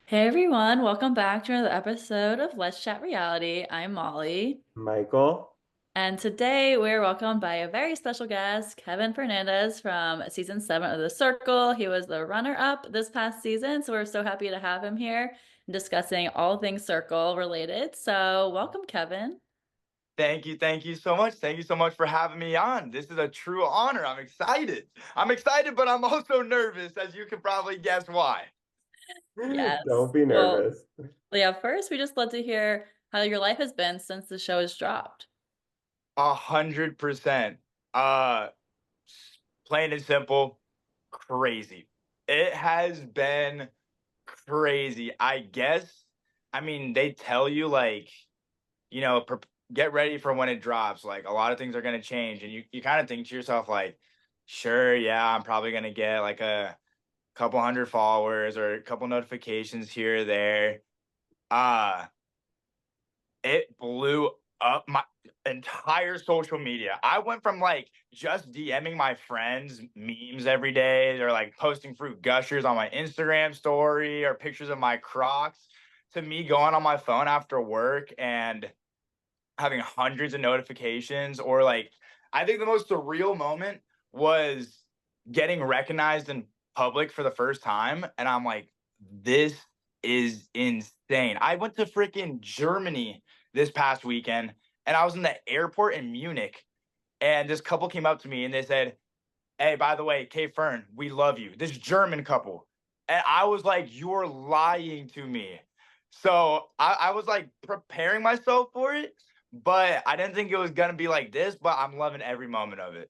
Hey everyone, welcome back to another episode of Let's Chat Reality. I'm Molly, Michael. and today we're welcomed by a very special guest, Kevin Fernandez from season 7 of The Circle. He was the runner-up this past season, so we're so happy to have him here discussing all things Circle related. So, welcome, Kevin. Thank you so much. Thank you so much for having me on. This is a true honor. I'm excited. I'm excited, but I'm also nervous, as you can probably guess why. Yes. Don't be Well, nervous. yeah, first we just love to hear how your life has been since the show has dropped. 100%. Uh, Plain and simple, crazy. It has been crazy. I guess. I mean, they tell you like, get ready for when it drops. Like a lot of things are gonna change, and you kind of think to yourself like, sure, yeah, I'm probably gonna get like a couple hundred followers or a couple notifications here or there. Uh, it blew up my entire social media. I went from like just DMing my friends memes every day or like posting fruit gushers on my Instagram story or pictures of my Crocs to me going on my phone after work and having hundreds of notifications. Or like, I think the most surreal moment was getting recognized in public for the first time, and I'm like, this is insane. I went to freaking Germany this past weekend, and I was in the airport in Munich, and this couple came up to me and they said, hey, by the way, K Fern, we love you. This German couple. And I was like, you're lying to me. So I was like preparing myself for it, but I didn't think it was gonna be like this, but I'm loving every moment of it.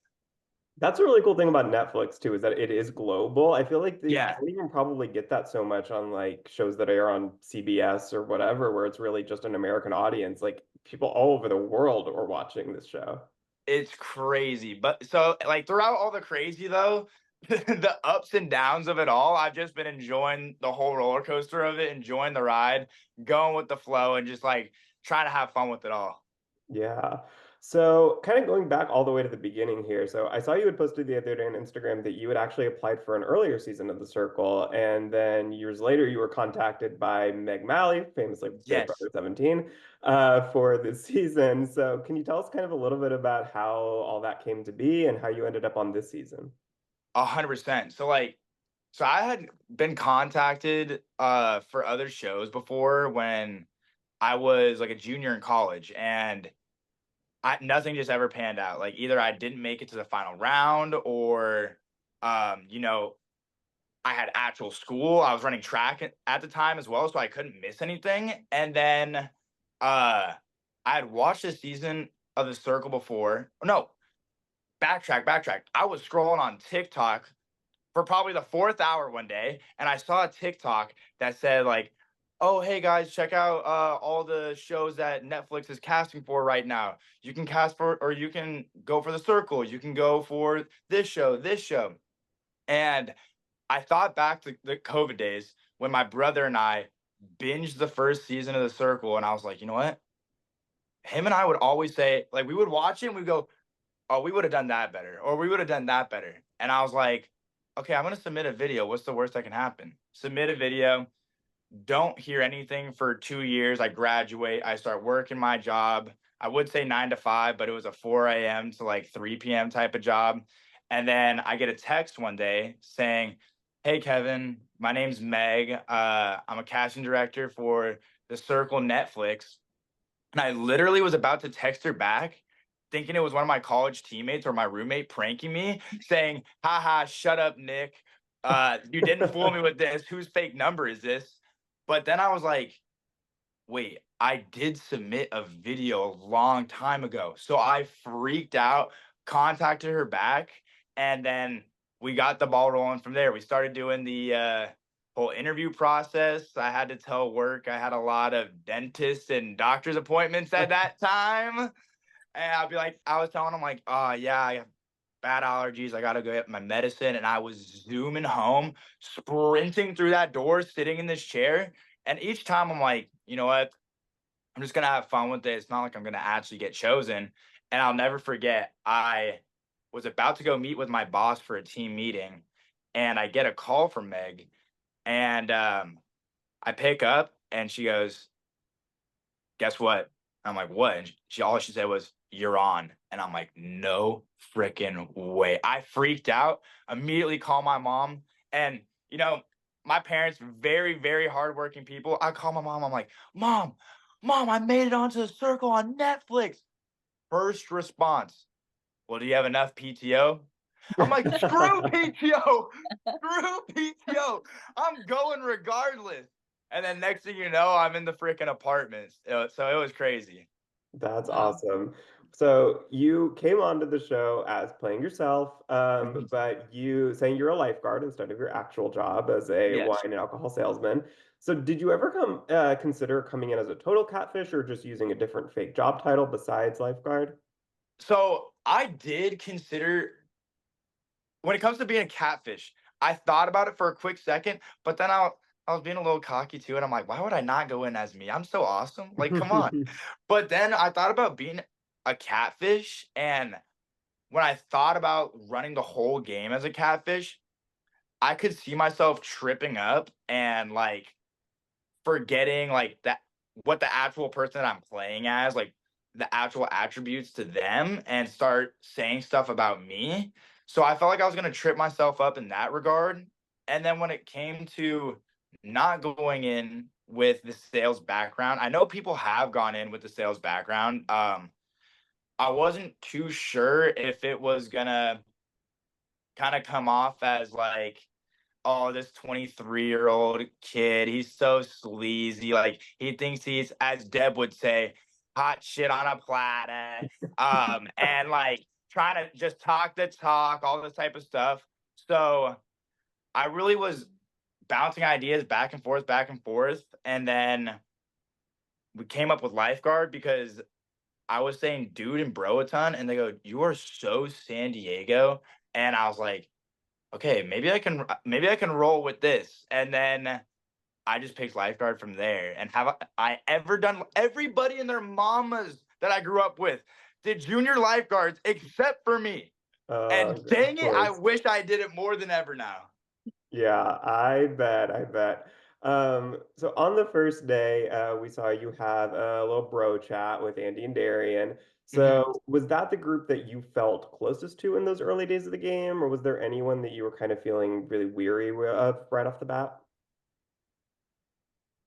That's a really cool thing about Netflix too, is that it is global. I feel like you Yeah, don't even probably get that so much on like shows that air on CBS or whatever, where it's really just an American audience. Like people all over the world are watching this show. it's crazy. But so like throughout all the crazy though, the ups and downs of it all, I've just been enjoying the whole roller coaster of it, enjoying the ride, going with the flow, and just like trying to have fun with it all. Yeah. So, kind of going back all the way to the beginning here. So, I saw you had posted the other day on Instagram that you had actually applied for an earlier season of The Circle. And then years later, you were contacted by Meg Malley, famously Big Yes. Brother 17, for this season. So, can you tell us kind of a little bit about how all that came to be and how you ended up on this season? 100%. So I had been contacted for other shows before when I was like a junior in college, and I nothing just ever panned out. Like either I didn't make it to the final round, or you know, I had actual school. I was running track at the time as well, so I couldn't miss anything. And then I had watched a season of The Circle before. No, backtrack. I was scrolling on TikTok for probably the fourth hour one day, and I saw a TikTok that said like, "Oh, hey guys, check out all the shows that Netflix is casting for right now. You can cast for, or you can go for The Circle. You can go for this show." And I thought back to the COVID days when my brother and I binged the first season of The Circle, and I was like, you know what? Him and I would always say, like, we would watch it and we go, oh, we would have done that better, or we would have done that better. And I was like, okay, I'm gonna submit a video. What's the worst that can happen? Submit a video. Don't hear anything for 2 years. I graduate. I start working my job. I would say 9 to 5, but it was a 4 a.m. to like 3 p.m. type of job. And then I get a text one day saying, hey, Kevin, my name's Meg. I'm a casting director for The Circle Netflix. And I literally was about to text her back, thinking it was one of my college teammates or my roommate pranking me, saying, haha, shut up, Nick. You didn't fool me with this. Whose fake number is this? But then I was like, wait, I did submit a video a long time ago. So I freaked out, contacted her back, and then we got the ball rolling from there. We started doing the whole interview process. I had to tell work I had a lot of dentist and doctor's appointments at that time. And I'd be like, I was telling them, like, oh, yeah, I have bad allergies. I got to go get my medicine. And I was zooming home, sprinting through that door, sitting in this chair. And each time I'm like, you know what? I'm just gonna have fun with it. It's not like I'm gonna actually get chosen. And I'll never forget, I was about to go meet with my boss for a team meeting, and I get a call from Meg, and I pick up and she goes, guess what? I'm like, what? And all she said was, you're on. And I'm like, no freaking way. I freaked out, immediately call my mom. And, you know, my parents, very, very hardworking people. I call my mom. I'm like, mom, I made it onto the circle on Netflix. First response, well, do you have enough PTO? I'm like, screw PTO, screw PTO. I'm going regardless. And then next thing you know, I'm in the freaking apartments. So it was crazy. That's Wow. awesome. So you came onto the show as playing yourself, Mhm. but you saying you're a lifeguard instead of your actual job as a wine Yes. and alcohol salesman. So did you ever consider coming in as a total catfish or just using a different fake job title besides lifeguard? So I did consider, when it comes to being a catfish, I thought about it for a quick second, but then I was being a little cocky too, and I'm like, why would I not go in as me? I'm so awesome. Like, come on. But then I thought about being a catfish, and when I thought about running the whole game as a catfish, I could see myself tripping up and like forgetting like that, what the actual person that I'm playing as, like the actual attributes to them, and start saying stuff about me. So I felt like I was gonna trip myself up in that regard. And then when it came to not going in with the sales background, I know people have gone in with the sales background. I wasn't too sure if it was gonna kind of come off as like, oh, this 23-year-old kid, he's so sleazy. Like he thinks he's, as Deb would say, hot shit on a platter. And like trying to just talk the talk, all this type of stuff. So I really was bouncing ideas back and forth. And then we came up with lifeguard because I was saying dude and bro a ton, and they go, you are so San Diego. And I was like, okay, maybe I can roll with this. And then I just picked lifeguard from there. And have I ever done, everybody and their mamas that I grew up with did junior lifeguards except for me. And Of dang it, I course. wish I did it more than ever now. Yeah, I bet, I bet. So on the first day, we saw you have a little bro chat with Andy and Darion. Mhm. So was that the group that you felt closest to in those early days of the game, or was there anyone that you were kind of feeling really weary of right off the bat?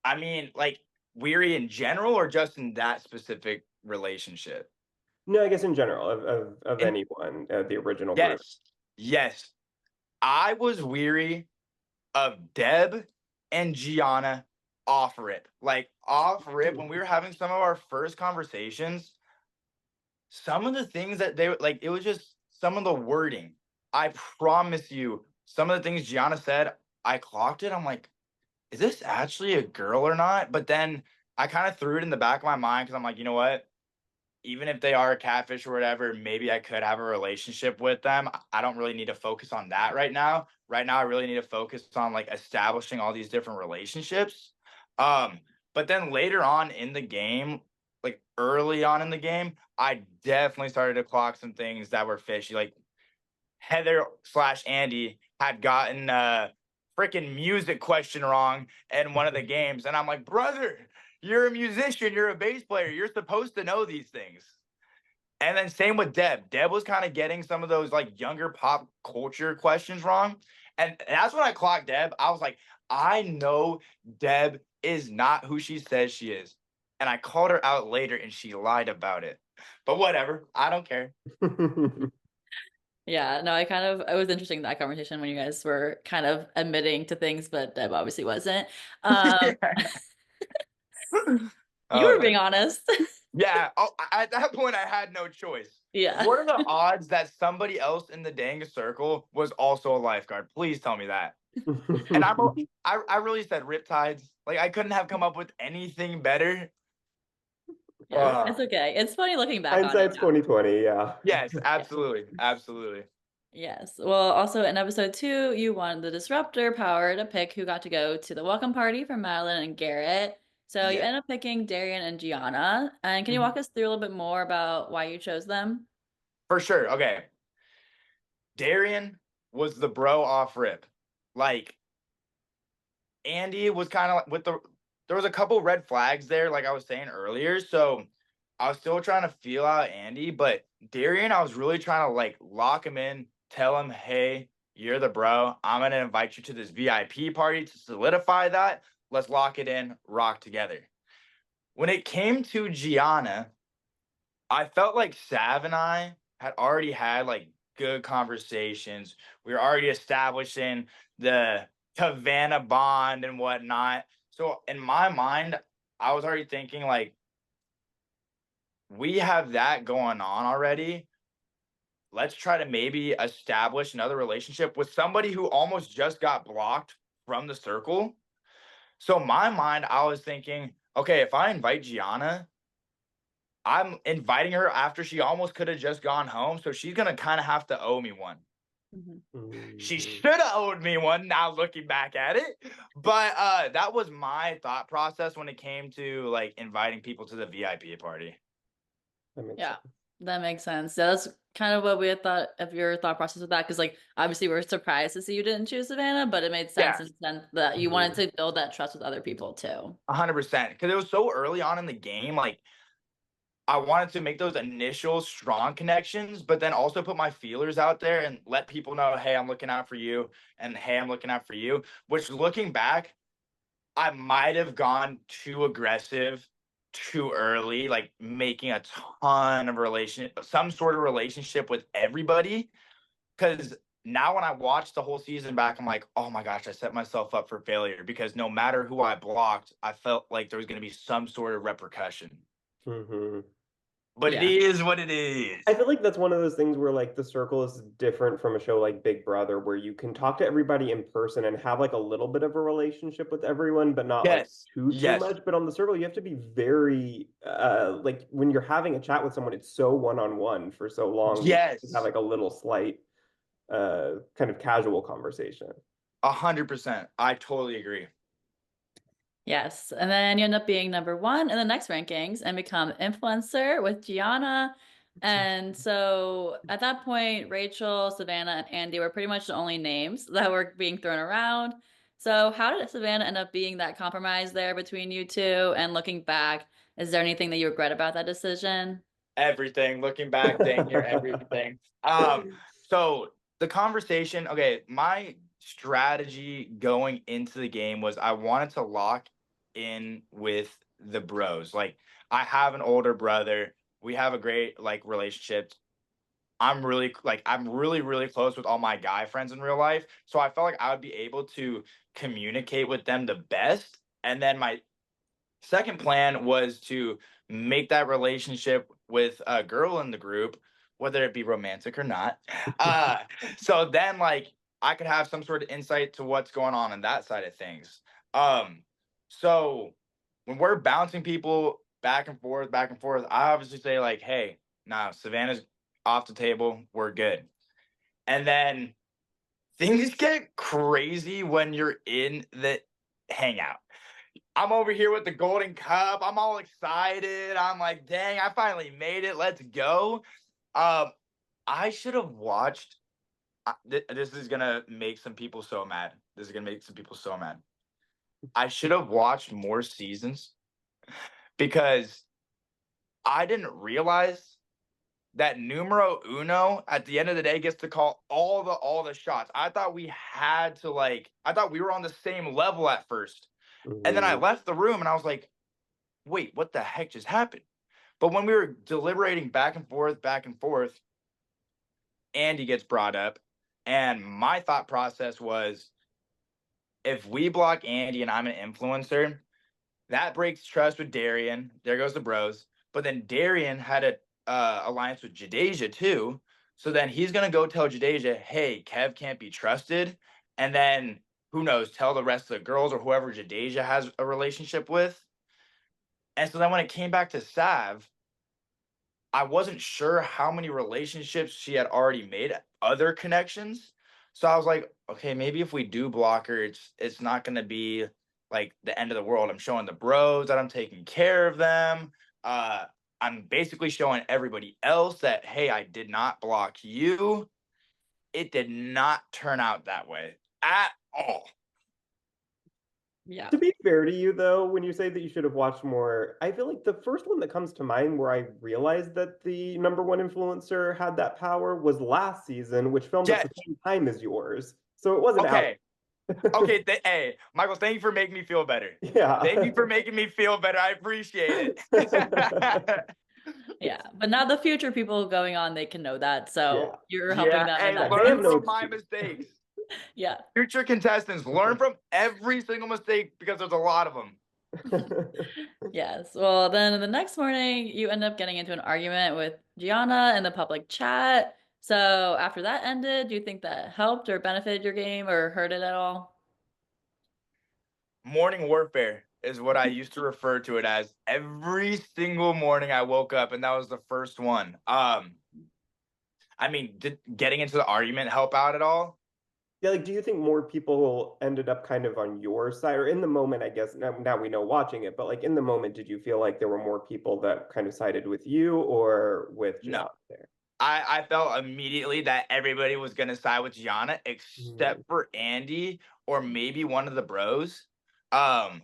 I mean, like weary in general or just in that specific relationship? No, I guess in general, of And anyone, the original group. yes, yes, I was weary of Deb and Gianna off rip. Like off rip, when we were having some of our first conversations, some of the things that they like, it was just some of the wording. I promise you, some of the things Gianna said, I clocked it. I'm like, is this actually a girl or not? But then I kind of threw it in the back of my mind because I'm like, you know what? Even if they are a catfish or whatever, maybe I could have a relationship with them. I don't really need to focus on that right now. Right now, I really need to focus on like establishing all these different relationships. Um, but then later on in the game, like early on in the game, I definitely started to clock some things that were fishy. Like Heather slash Andy had gotten a freaking music question wrong in one of the games. And I'm like, brother, you're a musician, you're a bass player, you're supposed to know these things. And then same with Deb. Deb was kind of getting some of those like younger pop culture questions wrong. And that's when I clocked Deb. I was like, I know Deb is not who she says she is. And I called her out later and she lied about it. But whatever. I don't care. Yeah, no, it was interesting that conversation when you guys were kind of admitting to things, but Deb obviously wasn't. Um, you Oh were yeah. being honest. Yeah. Oh, at that point, I had no choice. Yeah. What are the odds that somebody else in the dang circle was also a lifeguard? Please tell me that. And I really said riptides. Like I couldn't have come up with anything better. Yeah, Uh, it's okay. It's funny looking back on it Hindsight's now. 2020, yeah. yes, Yeah. absolutely, absolutely. Yes. Well, also in episode 2, you won the Disruptor power to pick who got to go to the welcome party for Malon and Garrett. So you Yeah. ended up picking Darion and Gianna. And can you Mhm. walk us through a little bit more about why you chose them? For sure. Okay. Darian was the bro off rip. Like Andy was kind of with there was a couple red flags there, like I was saying earlier. So I was still trying to feel out Andy, but Darion, I was really trying to like lock him in, tell him, hey, you're the bro. I'm gonna invite you to this VIP party to solidify that. Let's lock it in, rock together. When it came to Gianna, I felt like Sav and I had already had like good conversations. We were already establishing the Havana bond and whatnot. So in my mind, I was already thinking like we have that going on already. Let's try to maybe establish another relationship with somebody who almost just got blocked from the circle. So in my mind, I was thinking, okay, if I invite Gianna, I'm inviting her after she almost could have just gone home. So she's going to kind of have to owe me one. She Mhm. should have owed me one now looking back at it. But that was my thought process when it came to like inviting people to the VIP party. That makes Yeah, sense. that makes sense. Yeah, that's kind of what we had thought of your thought process with that. Because, like, obviously, we're surprised to see you didn't choose Savannah, but it made sense Yeah, in the sense that you wanted Mhm. to build that trust with other people too. 100%. Because it was so early on in the game. Like I wanted to make those initial strong connections, but then also put my feelers out there and let people know, hey, I'm looking out for you. And hey, I'm looking out for you. Which looking back, I might have gone too aggressive too early, like making a ton of some sort of relationship with everybody. Because now when I watch the whole season back, I'm like, oh my gosh, I set myself up for failure because no matter who I blocked, I felt like there was going to be some sort of repercussion. Mhm. But it Yeah. is what it is. I feel like that's one of those things where like the circle is different from a show like Big Brother, where you can talk to everybody in person and have like a little bit of a relationship with everyone, but not like Yes. too Yes. much. But on the circle, you have to be very like when you're having a chat with someone, it's so one-on-one for so long that you just have Yes. like a little slight kind of casual conversation. 100%. I totally agree. Yes. And then you end up being number one in the next rankings and become influencer with Gianna. And so at that point, Rachel, Savannah, and Andy were pretty much the only names that were being thrown around. So how did Savannah end up being that compromise there between you two? And looking back, is there anything that you regret about that decision? Everything. Looking back, dang near everything. So the conversation, okay, my strategy going into the game was I wanted to lock in with the bros. Like I have an older brother. We have a great like relationship. I'm really, really close with all my guy friends in real life. So I felt like I would be able to communicate with them the best. And then my second plan was to make that relationship with a girl in the group, whether it be romantic or not. Uh, so then like I could have some sort of insight to what's going on that side of things. Um, so when we're bouncing people back and forth, I obviously say like, hey, nah, Savannah's off the table. We're good. And then things get crazy when you're in the hangout. I'm over here with the golden cup. I'm all excited. I'm like, dang, I finally made it. Let's go. Um, I should have watched. This is gonna make some people so mad. This is gonna make some people so mad. I should have watched more seasons because I didn't realize that numero uno at the end of the day gets to call all the shots. I thought we had to like. I thought we were on the same level at first, and then I Mhm. left the room and I was like, wait, what the heck just happened? But when we were deliberating back and forth, Andy gets brought up. And my thought process was if we block Andy and I'm an influencer, that breaks trust with Darion. There goes the bros. But then Darion had a alliance with Jadeja too. So then he's gonna go tell Jadeja, hey, Kev can't be trusted. And then who knows, tell the rest of the girls or whoever Jadeja has a relationship with. And so then when it came back to Sav, I wasn't sure how many relationships she had already made, other connections. So I was like, okay, maybe if we do block her, it's not gonna be like the end of the world. I'm showing the bros that I'm taking care of them. Uh, I'm basically showing everybody else that hey, I did not block you. It did not turn out that way at all. Yeah. To be fair to you, though, when you say that you should have watched more, I feel like the first one that comes to mind where I realized that the number one influencer had that power was last season, which filmed at Yes. the same time as yours. So it wasn't out. Okay. Okay. Hey, Michael, thank you for making me feel better. Thank you Yeah. for making me feel better. I appreciate it. Yeah. But now the future people going on, they can know that. Yeah. So you're helping Yeah. them in Hey, that Yeah, they have learn no sense. from my excuse. mistakes. Yeah. Future contestants, learn from every single mistake because there's a lot of them. Yes. Well, then the next morning, you end up getting into an argument with Gianna in the public chat. So after that ended, do you think that helped or benefited your game or hurt it at all? Morning warfare is what I used to refer to it as. Every single morning I woke up and that was the first one. I mean, did getting into the argument help out at all? Yeah, like, do you think more people ended up kind of on your side, or in the moment, I guess now we know watching it, but like in the moment, did you feel like there were more people that kind of sided with you or with No. Gianna there? I felt immediately that everybody was gonna side with Gianna Mm, except for Andy or maybe one of the bros. Um,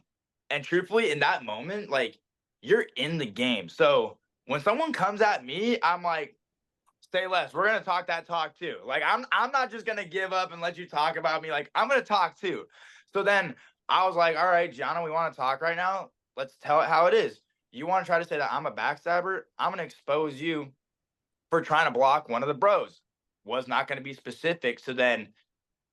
and truthfully, in that moment, like you're in the game. So when someone comes at me, I'm like, say less. We're gonna talk that talk too. Like I'm not just gonna give up and let you talk about me. Like I'm gonna talk too. So then I was like, all right, Gianna, we want to talk right now. Let's tell it how it is. You want to try to say that I'm a backstabber? I'm gonna expose you for trying to block one of the bros. Was not gonna be specific. So then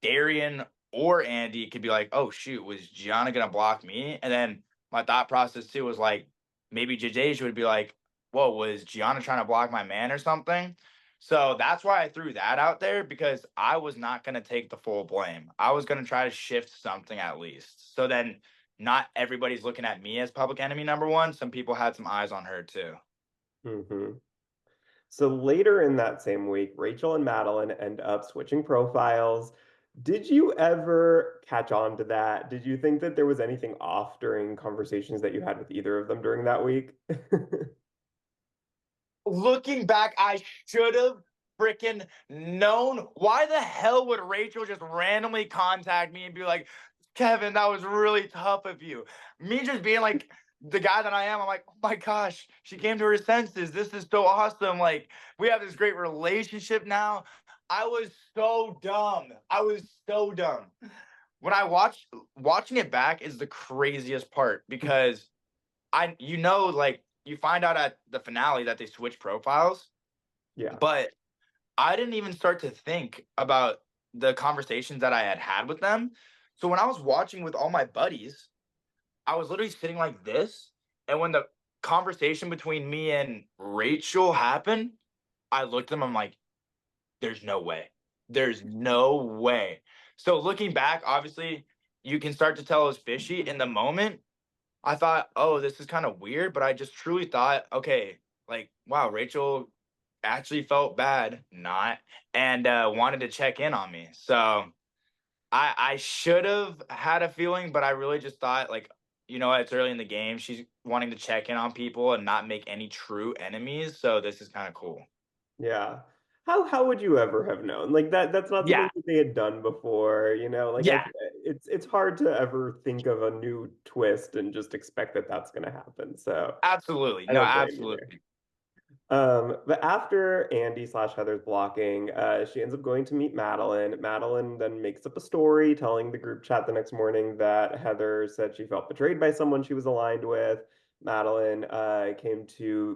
Darion or Andy could be like, oh shoot, was Gianna gonna block me? And then my thought process too was like, maybe Jadeja would be like, whoa, was Gianna trying to block my man or something? So that's why I threw that out there because I was not gonna take the full blame. I was gonna try to shift something at least. So then not everybody's looking at me as public enemy number one. Some people had some eyes on her too. hmm So later in that same week, Rachel and Madeline end up switching profiles. Did you ever catch on to that? Did you think that there was anything off during conversations that you had with either of them during that week? Looking back, I should have freaking known. Why the hell would Rachel just randomly contact me and be like, Kevin, that was really tough of you? Me just being like the guy that I am, I'm like, oh my gosh, she came to her senses. This is so awesome. Like, we have this great relationship now. I was so dumb. I was so dumb. When I watching it back is the craziest part because like you find out at the finale that they switch profiles, Yeah. but I didn't even start to think about the conversations that I had had with them. So when I was watching with all my buddies, I was literally sitting like this, and when the conversation between me and Rachel happened, I looked at them. I'm like, "There's no way. There's no way." So looking back, obviously, you can start to tell it was fishy in the moment. I thought, oh, this is kind of weird, but I just truly thought, okay, like, wow, Rachel actually felt bad, not, and wanted to check in on me. So I should have had a feeling, but I really just thought, like, you know what, it's early in the game. She's wanting to check in on people and not make any true enemies. So this is kind of cool. Yeah. How would you ever have known? Like that's not something Yeah. that they had done before, like Yeah. it's hard to ever think of a new twist and just expect that that's going to happen. So, Absolutely. I No, don't blame you there. absolutely. But after Andy slash Heather's blocking, she ends up going to meet Madeline. Madeline then makes up a story telling the group chat the next morning that Heather said she felt betrayed by someone she was aligned with. Madeline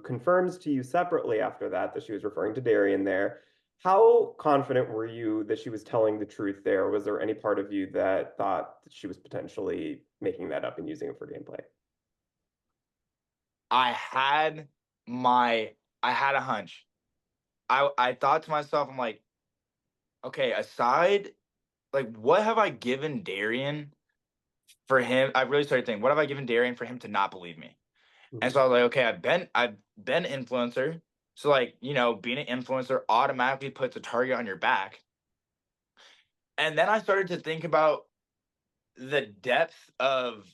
confirms to you separately after that she was referring to Darion there. How confident were you that she was telling the truth there? Was there any part of you that thought that she was potentially making that up and using it for gameplay? I had my I had a hunch. I thought to myself, I'm like, okay, aside, like, what have I given Darion for him? I really started thinking, what have I given Darion for him to not believe me? And Mhm. so I was like, okay, I've been influencer. So like, being an influencer automatically puts a target on your back. And then I started to think about the depth of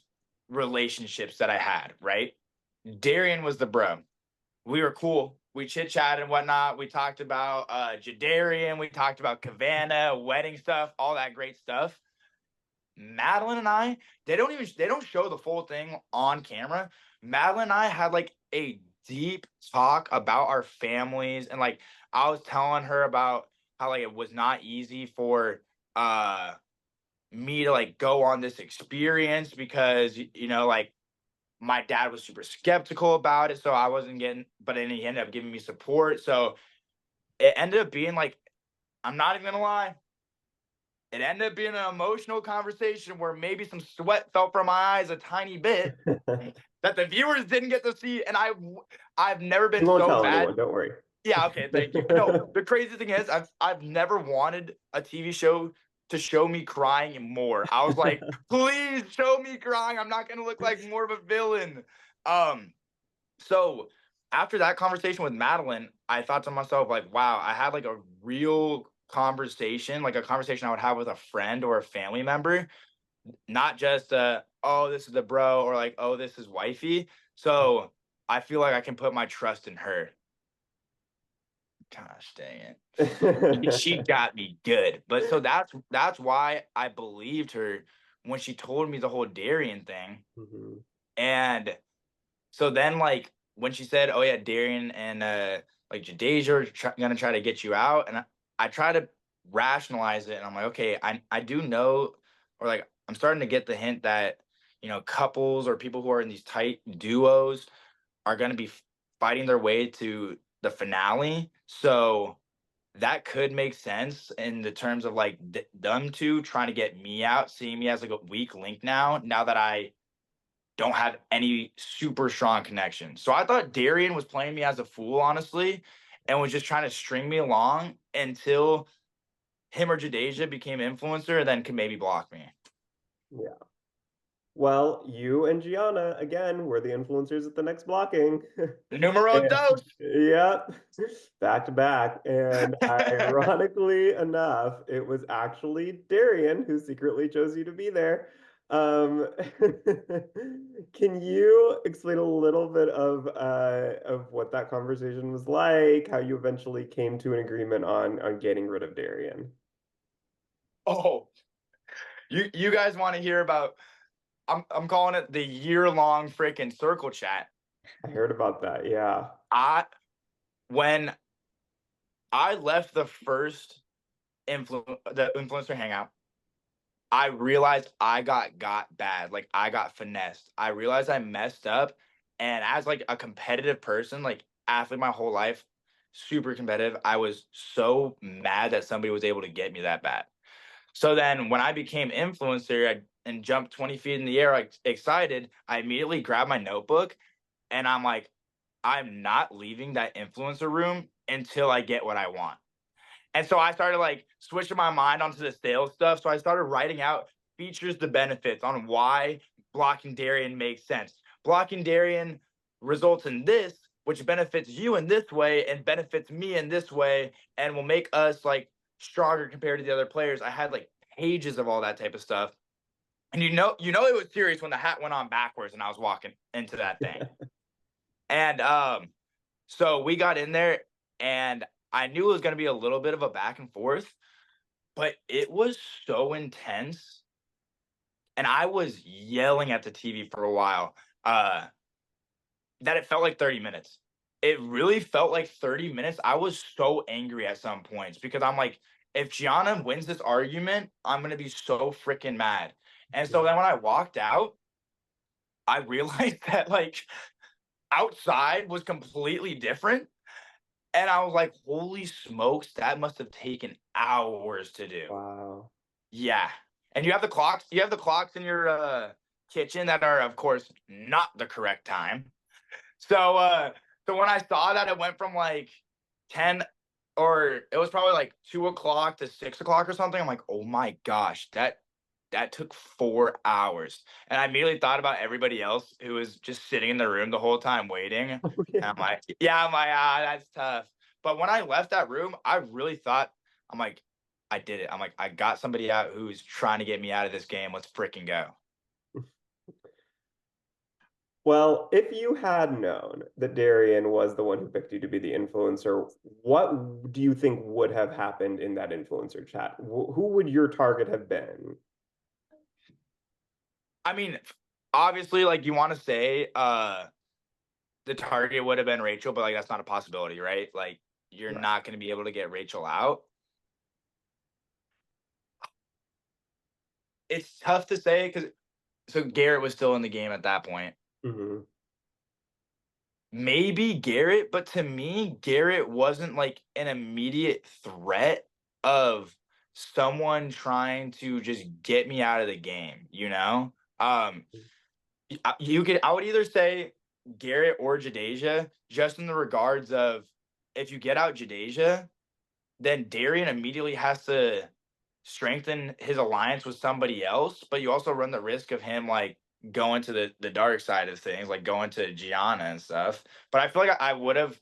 relationships that I had, right? Darion was the bro. We were cool. We chit chatted and whatnot. We talked about Jadarian. We talked about Cabana, wedding stuff, all that great stuff. Madeline and I, they don't show the full thing on camera. Madeline and I had like a deep talk about our families, and like I was telling her about how like it was not easy for uh me to like go on this experience because like my dad was super skeptical about it, so I wasn't getting, but then he ended up giving me support. So it ended up being like, I'm not even gonna lie, it ended up being an emotional conversation where maybe some sweat fell from my eyes a tiny bit that the viewers didn't get to see. And I've never You been won't so tell mad. anyone, don't worry. Yeah, okay, thank you. No, the crazy thing is I've never wanted a TV show to show me crying more. I was like, please show me crying. I'm not gonna look like more of a villain. Um, so after that conversation with Madeline, I thought to myself, like, wow, I had like a real conversation, like a conversation I would have with a friend or a family member, not just oh, this is the bro, or like, oh, this is wifey. So I feel like I can put my trust in her. Gosh dang it. She got me good. But so that's why I believed her when she told me the whole Darion thing. Mhm. And so then like when she said, "Oh yeah, Darion and like Jadeja are gonna try to get you out," and I try to rationalize it, and I'm like, okay, I do know, or like I'm starting to get the hint that couples or people who are in these tight duos are gonna be fighting their way to the finale. So that could make sense in the terms of like them two trying to get me out, seeing me as like a weak link now that I don't have any super strong connection. So I thought Darion was playing me as a fool, honestly, and was just trying to string me along until him or Jadeja became influencer and then could maybe block me. Yeah. Well, you and Gianna, again, were the influencers at the next blocking. Numero And, dos. yep, back to back. And ironically enough, it was actually Darian who secretly chose you to be there. Um, can you explain a little bit of what that conversation was like, how you eventually came to an agreement on getting rid of Darian? Oh, you guys want to hear about I'm calling it the year-long freaking circle chat. I heard about that, yeah. I When I left the first the influencer hangout, I realized I got bad. Like I got finessed. I realized I messed up. And as like a competitive person, like athlete my whole life, super competitive, I was so mad that somebody was able to get me that bad. So then when I became influencer and jumped 20 feet in the air, like excited, I immediately grabbed my notebook and I'm like, I'm not leaving that influencer room until I get what I want. And so I started like switching my mind onto the sales stuff. So I started writing out features to benefits on why blocking Darion makes sense. Blocking Darion results in this, which benefits you in this way and benefits me in this way, and will make us like stronger compared to the other players. I had like pages of all that type of stuff. And it was serious when the hat went on backwards and I was walking into that thing. And so we got in there and I knew it was going to be a little bit of a back and forth, but it was so intense. And I was yelling at the TV for a while that it felt like 30 minutes. It really felt like 30 minutes. I was so angry at some points because I'm like, if Gianna wins this argument, I'm going to be so freaking mad. And so then when I walked out, I realized that like outside was completely different. And I was like, holy smokes, that must have taken hours to do. Wow. Yeah. And you have the clocks in your kitchen that are of course not the correct time. So so when I saw that it went from like 10, or it was probably like 2 o'clock to 6 o'clock or something, I'm like, oh my gosh, that took 4 hours. And I immediately thought about everybody else who was just sitting in the room the whole time waiting. And Oh, yeah. I'm like, that's tough. But when I left that room, I really thought, I'm like, I did it. I'm like, I got somebody out who's trying to get me out of this game. Let's freaking go. Well, if you had known that Darian was the one who picked you to be the influencer, what do you think would have happened in that influencer chat? Who would your target have been? I mean, obviously, like you want to say the target would have been Rachel, but like that's not a possibility, right? Like you're Right. not going to be able to get Rachel out. It's tough to say because so Garrett was still in the game at that point. Hmm. Maybe Garrett, but to me, Garrett wasn't like an immediate threat of someone trying to just get me out of the game, you know? I would either say Garrett or Jadeja, just in the regards of if you get out Jadeja, then Darion immediately has to strengthen his alliance with somebody else, but you also run the risk of him like going to the dark side of things, like going to Gianna and stuff. But I feel like I would have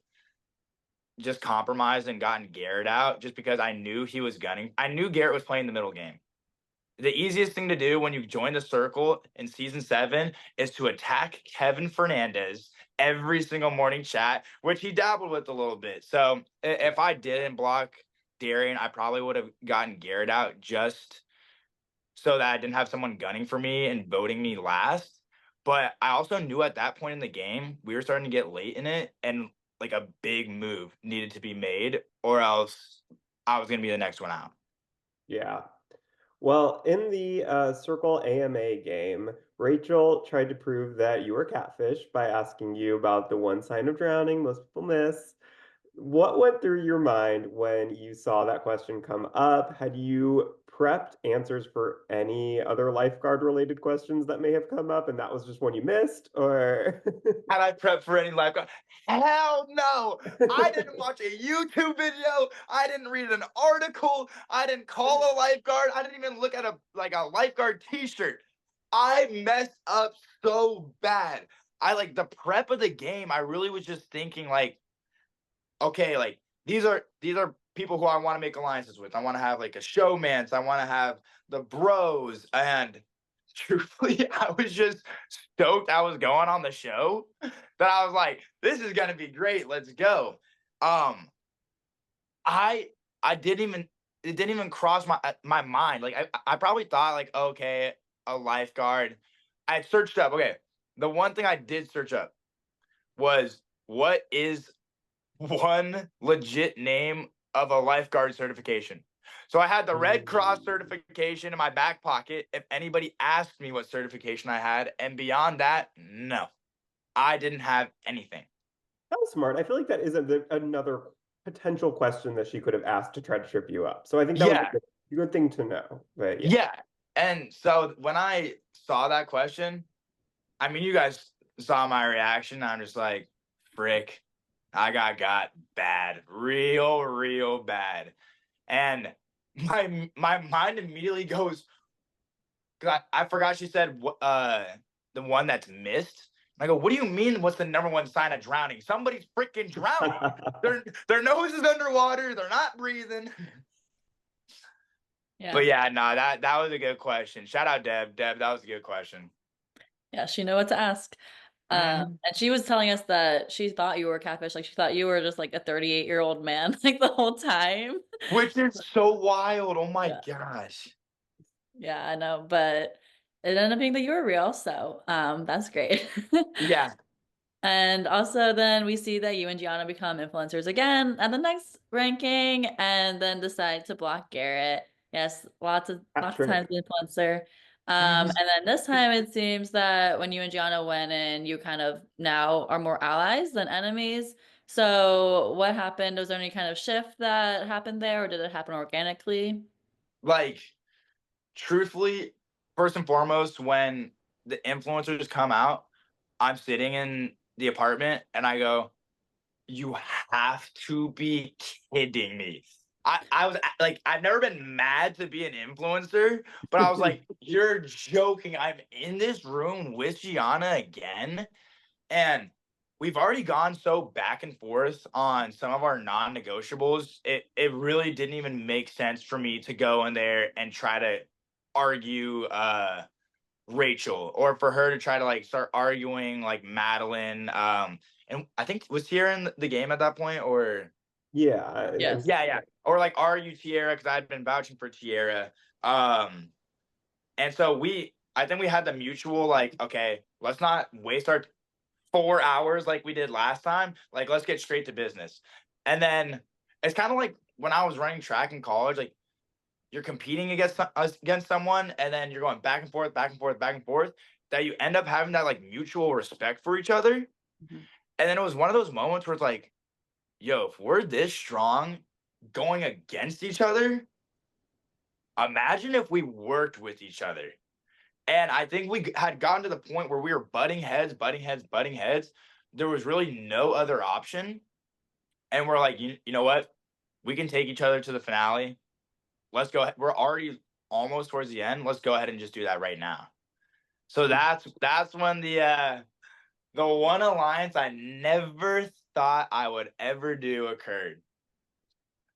just compromised and gotten Garrett out just because I knew he was gunning. I knew Garrett was playing the middle game. The easiest thing to do when you join the circle in season 7 is to attack Kevin Fernandez every single morning chat, which he dabbled with a little bit. So if I didn't block Darion, I probably would have gotten Garrett out just so that I didn't have someone gunning for me and voting me last. But I also knew at that point in the game, we were starting to get late in it and like a big move needed to be made, or else I was going to be the next one out. Yeah. Well, in the Circle AMA game, Rachel tried to prove that you were catfish by asking you about the one sign of drowning most people miss. What went through your mind when you saw that question come up? Had you prepped answers for any other lifeguard related questions that may have come up and that was just one you missed? Or Had I prepped for any lifeguard? Hell no. I didn't watch a YouTube video. I didn't read an article. I didn't call a lifeguard. I didn't even look at a lifeguard t-shirt. I messed up so bad. I like the prep of the game. I really was just thinking like, okay, like these are people who I want to make alliances with. I want to have like a showmance. I want to have the bros. And truthfully, I was just stoked I was going on the show that I was like, this is gonna be great. Let's go. Um, I I didn't even it didn't even cross my mind. Like I probably thought like, okay, a lifeguard. I searched up. Okay, the one thing I did search up was what is one legit name of a lifeguard certification. So I had the Red Cross Mm, certification in my back pocket if anybody asked me what certification I had. And beyond that, no, I didn't have anything. that was smart. I feel like that is another potential question that she could have asked to try to trip you up. So I think that was Yeah, a good thing to know. But yeah. yeah. And so when I saw that question, I mean, you guys saw my reaction. I'm just like, frick, I got bad, real bad. And my mind immediately goes, because I forgot she said the one that's missed. And I go, what do you mean? What's the number one sign of drowning? Somebody's freaking drowning. Their nose is underwater. They're not breathing. Yeah. But yeah, no, that was a good question. Shout out Deb. Deb, that was a good question. Yeah, she knew what to ask. Mhm. And she was telling us that she thought you were catfish, like she thought you were just like a 38-year-old man, like the whole time. Which is so wild. Oh my Yeah. gosh. Yeah, I know, but it ended up being that you were real, so that's great. Yeah. And also then we see that you and Gianna become influencers again at the next ranking and then decide to block Garrett. Yes, Hat lots of times trick. the influencer. Mhm. And then this time it seems that when you and Gianna went in, you kind of now are more allies than enemies. So what happened? Was there any kind of shift that happened there, or did it happen organically? Like, truthfully, first and foremost, when the influencers come out, I'm sitting in the apartment and I go, you have to be kidding me. I was like, I've never been mad to be an influencer, but I was like, you're joking. I'm in this room with Gianna again. And we've already gone so back and forth on some of our non-negotiables. It really didn't even make sense for me to go in there and try to argue Rachel, or for her to try to like start arguing like Madeline. And I think was Tierra in the game at that point, or Yeah. Yes. yeah, or like are you Tierra? Because I'd been vouching for Tierra. Um, and so I think we had the mutual, like, okay, let's not waste our 4 hours like we did last time. Like, let's get straight to business. And then it's kind of like when I was running track in college, like you're competing against someone, and then you're going back and forth, back and forth, back and forth, that you end up having that like mutual respect for each other. Mhm. And then it was one of those moments where it's like, yo, if we're this strong going against each other, imagine if we worked with each other. And I think we had gotten to the point where we were butting heads, butting heads, butting heads. There was really no other option. And we're like, you know what? We can take each other to the finale. Let's go ahead. We're already almost towards the end. Let's go ahead and just do that right now. So that's when the one alliance I never thought I would ever do occurred.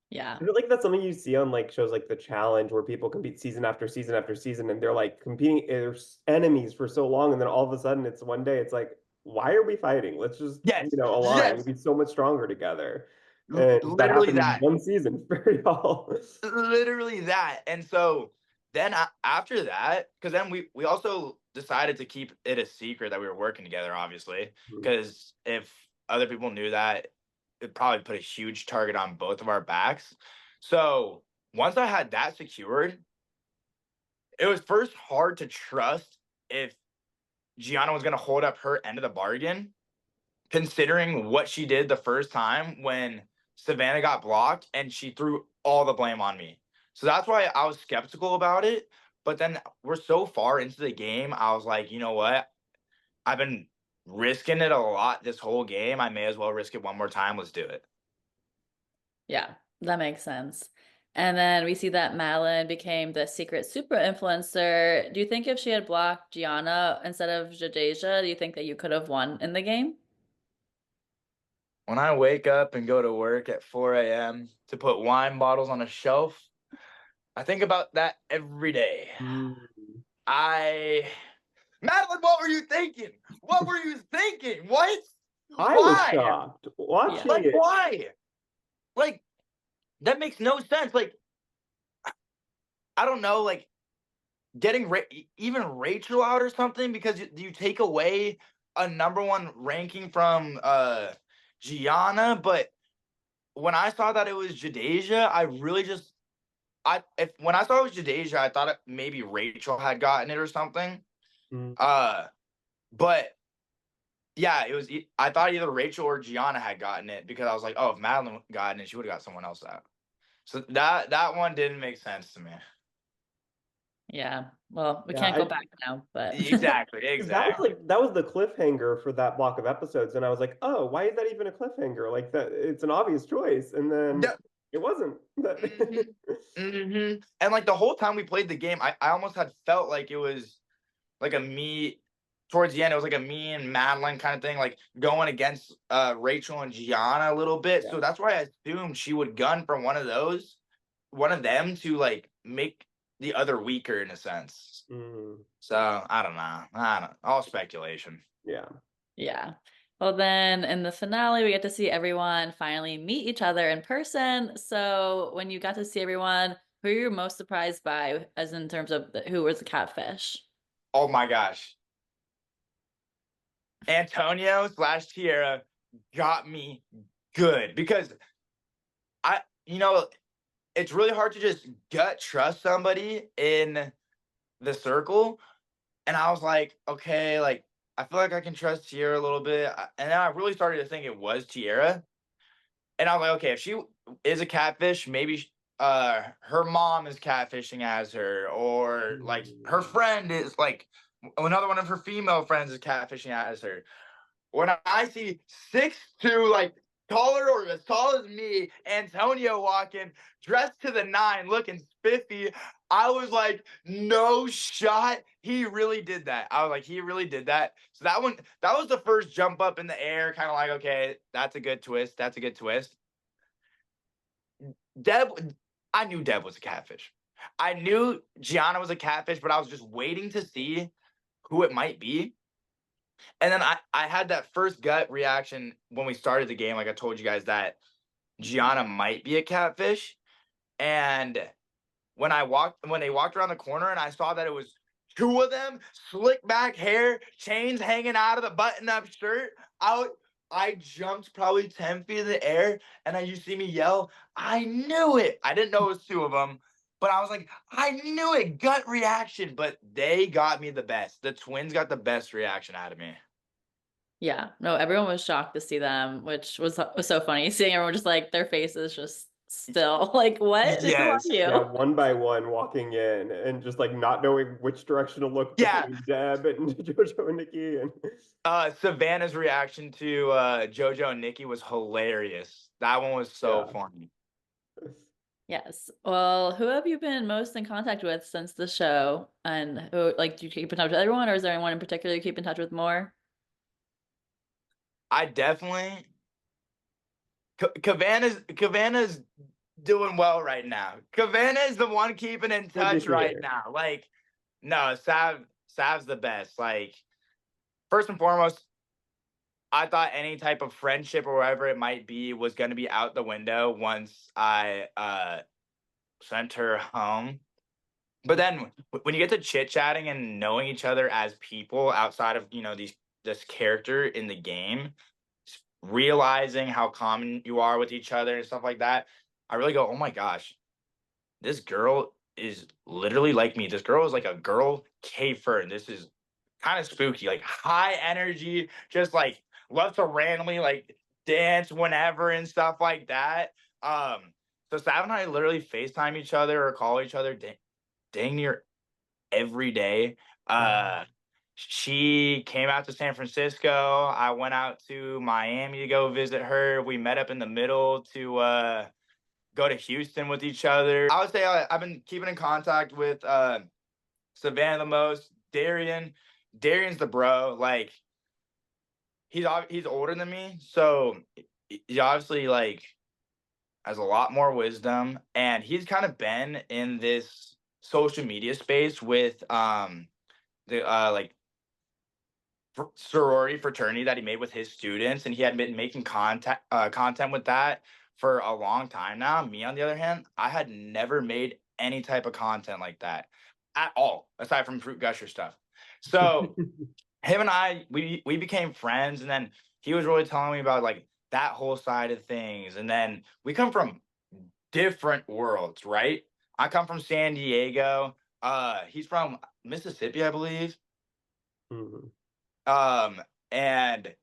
Yeah. I feel like that's something you see on like shows like The Challenge where people compete season after season after season and they're like competing as enemies for so long and then all of a sudden it's one day it's like why are we fighting? Let's just, Yes, align. We'd yes, be so much stronger together. And that literally happened in that. one season for y'all. Literally that. And so then after that, because then we also decided to keep it a secret that we were working together, obviously, because if other people knew that, it probably put a huge target on both of our backs. So once I had that secured, it was first hard to trust if Gianna was going to hold up her end of the bargain, considering what she did the first time when Savannah got blocked and she threw all the blame on me. So that's why I was skeptical about it. But then we're so far into the game, I was like, you know what? I've been risking it a lot this whole game. I may as well risk it one more time. Let's do it. Yeah, that makes sense. And then we see that Malon became the secret super influencer. Do you think if she had blocked Gianna instead of Jadeja, do you think that you could have won in the game? When I wake up and go to work at 4 a.m. to put wine bottles on a shelf, I think about that every day. Mm. I Madeline, what were you thinking? What were you thinking? What? I was Why? shocked Yeah. watching Like, it. why? Like, that makes no sense. Like, I don't know, like getting even Rachel out or something because you take away a #1 ranking from Gianna, but when I saw that it was Jadeja, I really just if when I saw it was Jadeja, I thought maybe Rachel had gotten it or something. Mm. Uh, but yeah, it was. I thought either Rachel or Gianna had gotten it because I was like, oh, if Madeline gotten it, she would have got someone else out. So that one didn't make sense to me. Yeah. Well, we Yeah, can't go back now, but Exactly, 'cause exactly. that was the cliffhanger for that block of episodes, and I was like, oh, why is that even a cliffhanger? Like that, it's an obvious choice, and then Yeah. it wasn't. hmm And like the whole time we played the game, I almost had felt like it was like a me towards the end. It was like a me and Madeline kind of thing, like going against Rachel and Gianna a little bit. Yeah. So that's why I assumed she would gun for one of them to like make the other weaker in a sense. Mm, So I don't know. All speculation. yeah. yeah. Well, then in the finale, we get to see everyone finally meet each other in person. So when you got to see everyone, who are you most surprised by, as in terms of who was the catfish? Oh my gosh. Antonio / Tierra got me good because I, you know, it's really hard to just gut trust somebody in the circle. And I was like, okay, like I feel like I can trust Tierra a little bit. And then I really started to think it was Tierra. And I was like, okay, if she is a catfish, maybe her mom is catfishing as her, or like her Mm. friend is like another one of her female friends is catfishing as her. When I see 6'2", like taller or as tall as me, Antonio walking, dressed to the nine, looking spiffy, I was like, no shot. He really did that. I was like, he really did that. So that was the first jump up in the air, kind of like, okay, that's a good twist. That's a good twist. Deb, I knew Deb was a catfish. I knew Gianna was a catfish, but I was just waiting to see who it might be. And then I had that first gut reaction when we started the game, like I told you guys, that Gianna might be a catfish. And when they walked around the corner and I saw that it was two of them, slick back hair, chains hanging out of the button-up shirt. I jumped probably 10 feet in the air, and then you see me yell, I knew it. I didn't know it was two of them, but I was like, I knew it. Gut reaction. But they got me the best. The twins got the best reaction out of me. Yeah, no, everyone was shocked to see them, which was so funny. Seeing everyone just like their faces just still like, what? Who are Yes. Yeah, you? one by one walking in and just like not knowing which direction to look Yeah. between Deb and JoJo and Nikki and Savannah's reaction to JoJo and Nikki was hilarious. That one was so yeah. funny. Yes. Well, who have you been most in contact with since the show? And who, like, do you keep in touch with everyone, or is there anyone in particular you keep in touch with more? I definitely Cavanna's doing well right now. Cavanna is the one keeping in Good to touch right hear. now. Like, no, Sav's the best. Like, first and foremost, I thought any type of friendship or whatever it might be was going to be out the window once I sent her home. But then when you get to chit chatting and knowing each other as people outside of this character in the game, realizing how common you are with each other and stuff like that, I really go, oh my gosh, this girl is literally like me. This girl is like a girl K-Fern. This is kind of spooky, like high energy, just like loves to randomly like dance whenever and stuff like that. So Sav and I literally FaceTime each other or call each other dang near every day. Wow. She came out to San Francisco. I went out to Miami to go visit her. We met up in the middle to go to Houston with each other. I would say I've been keeping in contact with Savannah the most. Darion's the bro. Like he's older than me, so he obviously like has a lot more wisdom, and he's kind of been in this social media space with the like sorority fraternity that he made with his students, and he had been making content with that for a long time now. Me, on the other hand, I had never made any type of content like that at all, aside from Fruit Gusher stuff. So him and I, we became friends, and then he was really telling me about like that whole side of things. And then we come from different worlds, right? I come from San Diego. He's from Mississippi, I believe. Mhm. And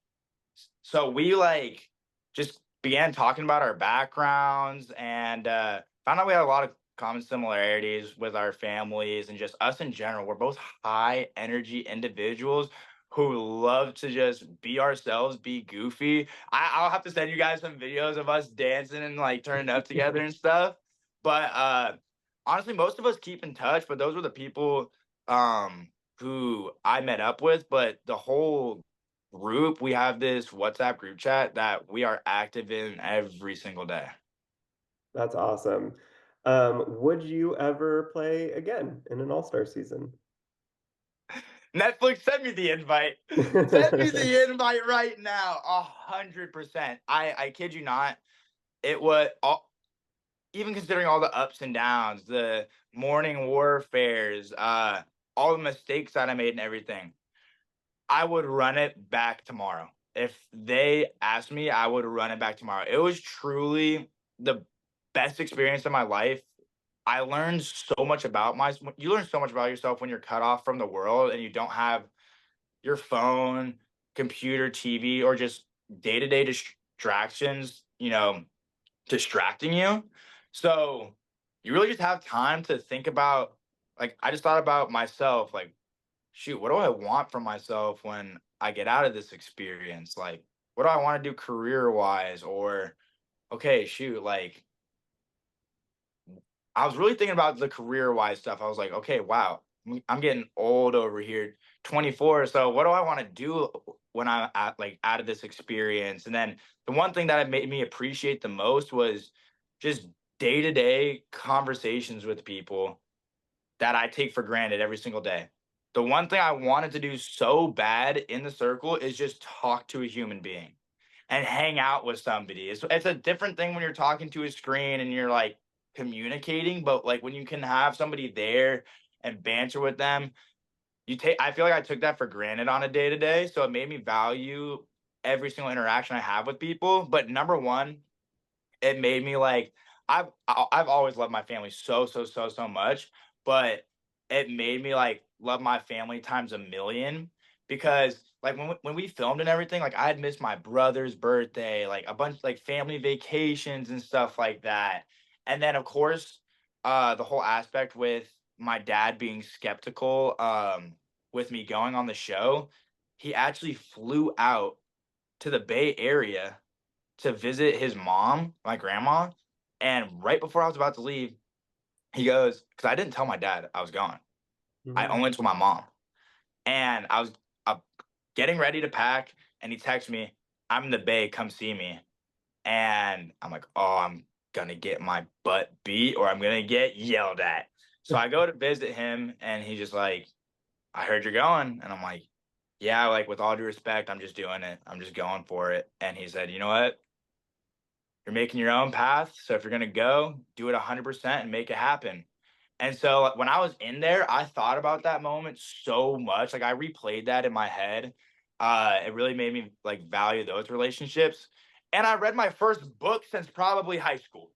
so we like just began talking about our backgrounds and found out we had a lot of common similarities with our families and just us in general. We're both high energy individuals who love to just be ourselves, be goofy. I'll have to send you guys some videos of us dancing and like turning up together and stuff. But honestly, most of us keep in touch, but those were the people who I met up with. But the whole group, we have this WhatsApp group chat that we are active in every single day. That's awesome. Would you ever play again in an all-star season? Netflix, send me the invite. Send me the invite right now. 100%. I kid you not. It was all, even considering all the ups and downs, the morning warfares, all the mistakes that I made and everything. I would run it back tomorrow. If they asked me, I would run it back tomorrow. It was truly the best experience of my life. I learned so much about you learn so much about yourself when you're cut off from the world and you don't have your phone, computer, TV, or just day-to-day distractions, distracting you. So you really just have time to think about, like, I just thought about myself, like, shoot, what do I want from myself when I get out of this experience? Like, what do I want to do career wise? Or, okay, shoot, like, I was really thinking about the career wise stuff. I was like, okay, wow, I'm getting old over here, 24. So, what do I want to do when I'm out of this experience? And then the one thing that it made me appreciate the most was just day to day conversations with people that I take for granted every single day. The one thing I wanted to do so bad in the circle is just talk to a human being and hang out with somebody. It's a different thing when you're talking to a screen and you're like communicating, but like when you can have somebody there and banter with them, I feel like I took that for granted on a day to day. So it made me value every single interaction I have with people. But number one, it made me like, I've always loved my family so much, but it made me like love my family times a million, because like when we filmed and everything, like I had missed my brother's birthday, like a bunch like family vacations and stuff like that. And then of course, the whole aspect with my dad being skeptical with me going on the show, he actually flew out to the Bay Area to visit his mom, my grandma. And right before I was about to leave, he goes, because I didn't tell my dad I was gone. I Mhm. only told my mom. And I was uh, getting ready to pack, and he texts me, I'm in the Bay, come see me. And I'm like, oh, I'm going to get my butt beat or I'm going to get yelled at. So I go to visit him, and he's just like, I heard you're going. And I'm like, yeah, like with all due respect, I'm just doing it. I'm just going for it. And he said, you know what? You're making your own path. So if you're going to go, do it 100% and make it happen. And so when I was in there, I thought about that moment so much. Like I replayed that in my head. It really made me like value those relationships. And I read my first book since probably high school.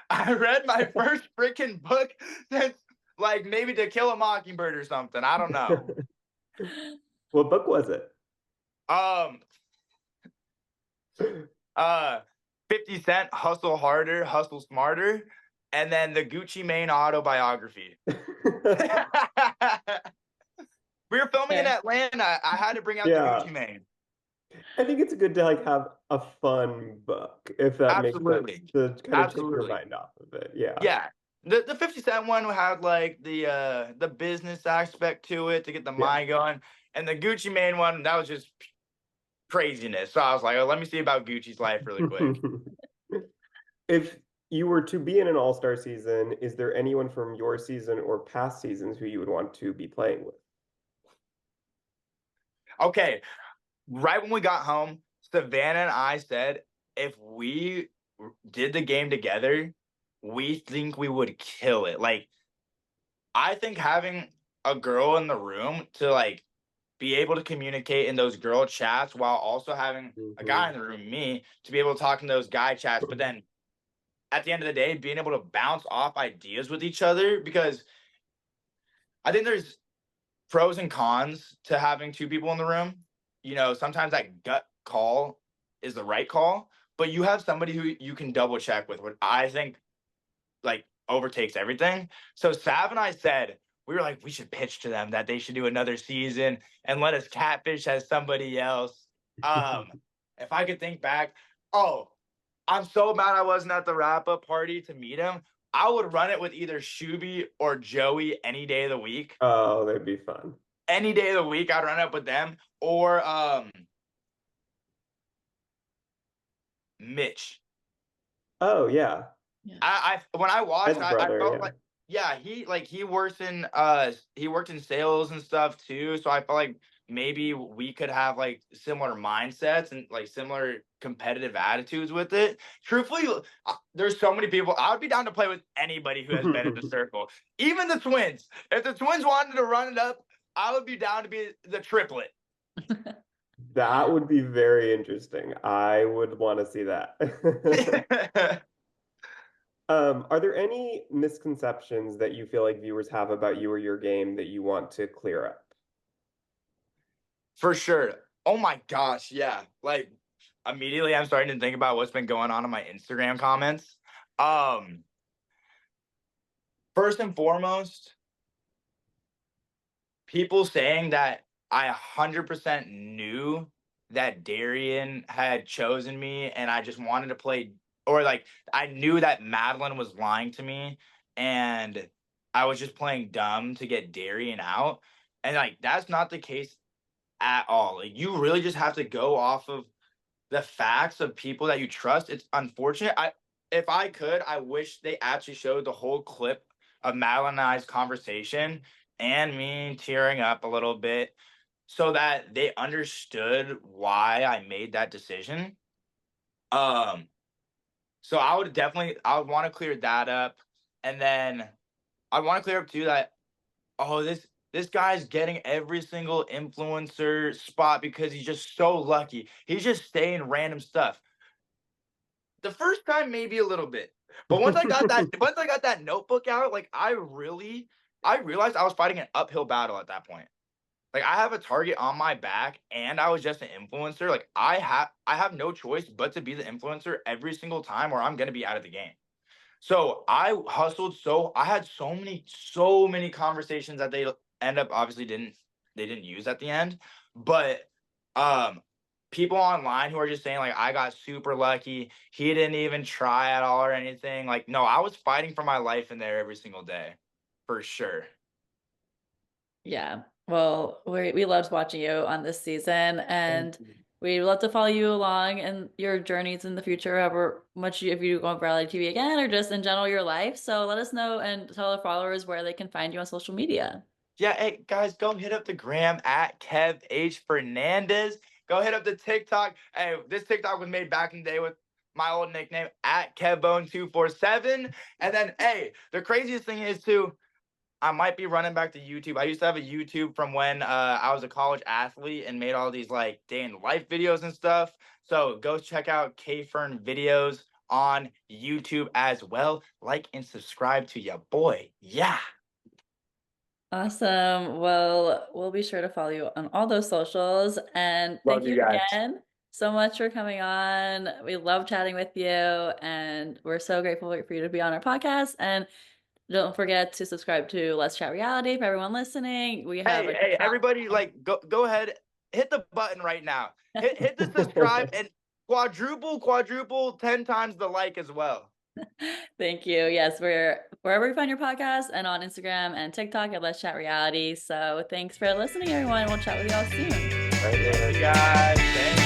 I read my first freaking book since like maybe To Kill a Mockingbird or something. I don't know. What book was it? Um, uh 50 Cent, Hustle Harder, Hustle Smarter, and then the Gucci Mane autobiography. We were filming in Yeah. Atlanta. I had to bring out the Yeah. Gucci Mane. I think it's good to like have a fun book, if that makes sense, Absolutely. to kind of take your Absolutely. mind off of it. Yeah. Yeah. The 50 Cent one had like the business aspect to it to get the Yeah. mind going. And the Gucci Mane one, that was just craziness. So I was like, oh, let me see about Gucci's life really quick. If you were to be in an all-star season, is there anyone from your season or past seasons who you would want to be playing with? Okay. Right when we got home, Savannah and I said, if we did the game together, we think we would kill it. Like, I think having a girl in the room to like be able to communicate in those girl chats while also having a guy Mhm. in the room, me, to be able to talk in those guy chats, but then at the end of the day, being able to bounce off ideas with each other, because I think there's pros and cons to having two people in the room. You know, sometimes that gut call is the right call, but you have somebody who you can double check with, what I think like overtakes everything. So Sav and I said, we were like, we should pitch to them that they should do another season and let us catfish as somebody else. If I could think back, oh, I'm so mad I wasn't at the wrap up party to meet him. I would run it with either Shuby or Joey any day of the week. Oh, that'd be fun. Any day of the week, I'd run up with them or Mitch. Oh, yeah. Yeah. I when I watched, Ed's I brother, felt yeah. like yeah, he works in he worked in sales and stuff too. So I felt like maybe we could have like similar mindsets and like similar competitive attitudes with it. Truthfully, there's so many people. I would be down to play with anybody who has been in the circle, even the twins. If the twins wanted to run it up, I would be down to be the triplet. That would be very interesting. I would want to see that. Are there any misconceptions that you feel like viewers have about you or your game that you want to clear up? For sure. Oh my gosh, yeah. Like immediately I'm starting to think about what's been going on in my Instagram comments. Um First and foremost, people saying that I 100% knew that Darion had chosen me and I just wanted to play, or like I knew that Madeline was lying to me and I was just playing dumb to get Darion out. And like that's not the case at all. Like you really just have to go off of the facts of people that you trust. It's unfortunate. If I could, I wish they actually showed the whole clip of Madeline and I's conversation and me tearing up a little bit so that they understood why I made that decision. Um, so I would want to clear that up. And then I want to clear up too that, oh, this guy's getting every single influencer spot because he's just so lucky. He's just saying random stuff. The first time, maybe a little bit, but once I got that notebook out, like I realized I was fighting an uphill battle at that point. Like I have a target on my back, and I was just an influencer. Like I have no choice but to be the influencer every single time, or I'm gonna be out of the game. So I hustled. So I had so many conversations that they end up obviously didn't use at the end, but um people online who are just saying like I got super lucky, he didn't even try at all or anything. Like no, I was fighting for my life in there every single day, for sure. Yeah. Well, we loved watching you on this season, and we'd love to follow you along and your journeys in the future, however much if you go on reality TV again or just in general your life. So let us know and tell our followers where they can find you on social media. Yeah, hey guys, go hit up the gram at Kev H Fernandez. Go hit up the TikTok. Hey, this TikTok was made back in the day with my old nickname at KevBone247. And then, hey, the craziest thing is too, I might be running back to YouTube. I used to have a YouTube from when I was a college athlete and made all these like day in life videos and stuff. So go check out KFern videos on YouTube as well. Like and subscribe to your boy. Yeah. Awesome. Well, we'll be sure to follow you on all those socials. And Love thank you you guys. again so much for coming on. We love chatting with you, and we're so grateful for you to be on our podcast. And don't forget to subscribe to Let's Chat Reality for everyone listening. We have Hey, everybody, like go ahead, hit the button right now. Hit the subscribe and quadruple 10 times the like as well. Thank you. Yes, we're wherever you find your podcast and on Instagram and TikTok at Let's Chat Reality. So thanks for listening, everyone. We'll chat with you all soon. Right there. Guys, thank